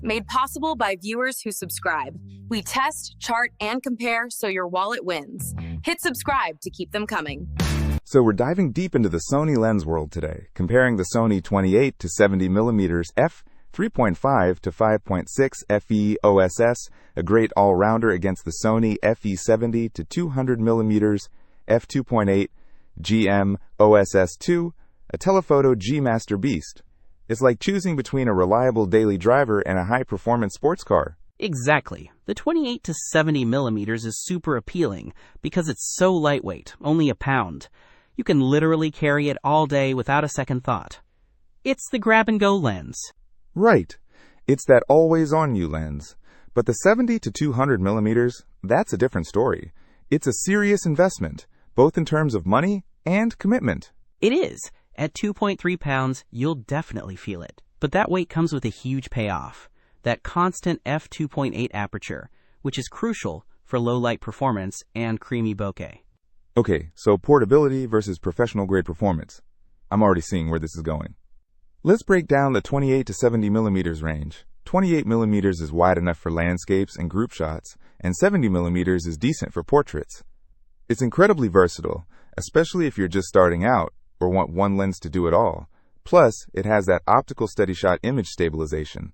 Made possible by viewers who subscribe. We test, chart, and compare so your wallet wins. Hit subscribe to keep them coming. So we're diving deep into the Sony lens world today, comparing the Sony 28-70mm F3.5-5.6 FE OSS, a great all-rounder, against the Sony FE 70-200mm F2.8 GM OSS II, a telephoto G-master beast. It's like choosing between a reliable daily driver and a high-performance sports car. Exactly. The 28-70mm is super appealing because it's so lightweight, only a pound. You can literally carry it all day without a second thought. It's the grab-and-go lens. Right. It's that always-on-you lens. But the 70-200mm, that's a different story. It's a serious investment, both in terms of money and commitment. It is. At 2.3 pounds, you'll definitely feel it. But that weight comes with a huge payoff. That constant f2.8 aperture, which is crucial for low-light performance and creamy bokeh. Okay, so portability versus professional-grade performance. I'm already seeing where this is going. Let's break down the 28-70mm range. 28mm is wide enough for landscapes and group shots, and 70mm is decent for portraits. It's incredibly versatile, especially if you're just starting out or want one lens to do it all. Plus, it has that optical steady-shot image stabilization.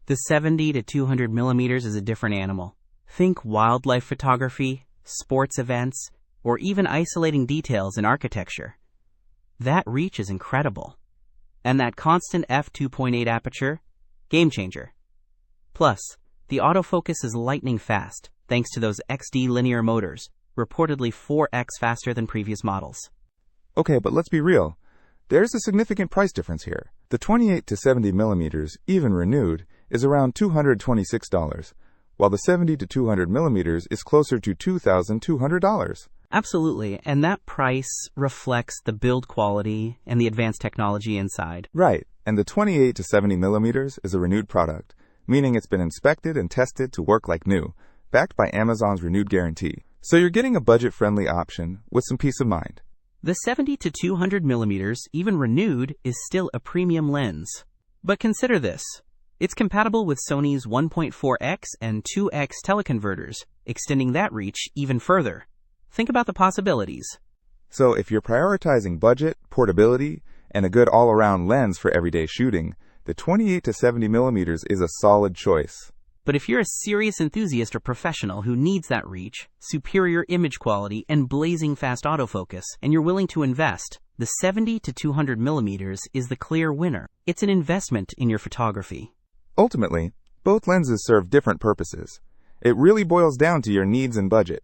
The 70-200mm is a different animal. Think wildlife photography, sports events, or even isolating details in architecture. That reach is incredible. And that constant f2.8 aperture, game changer. Plus, the autofocus is lightning fast thanks to those XD linear motors, reportedly 4x faster than previous models. Okay, but let's be real. There's a significant price difference here. The 28-70mm, even renewed, is around $226, while the 70-200mm is closer to $2,200. Absolutely, and that price reflects the build quality and the advanced technology inside. Right, and the 28-70mm is a renewed product, meaning it's been inspected and tested to work like new, backed by Amazon's renewed guarantee. So you're getting a budget-friendly option with some peace of mind. The 70-200mm, even renewed, is still a premium lens. But consider this. It's compatible with Sony's 1.4x and 2x teleconverters, extending that reach even further. Think about the possibilities. So if you're prioritizing budget, portability, and a good all-around lens for everyday shooting, the 28-70mm is a solid choice. But if you're a serious enthusiast or professional who needs that reach, superior image quality, and blazing fast autofocus, and you're willing to invest, the 70-200mm is the clear winner. It's an investment in your photography. Ultimately, both lenses serve different purposes. It really boils down to your needs and budget.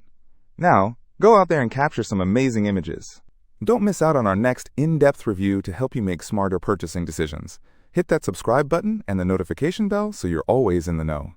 Now, go out there and capture some amazing images. Don't miss out on our next in-depth review to help you make smarter purchasing decisions. Hit that subscribe button and the notification bell so you're always in the know.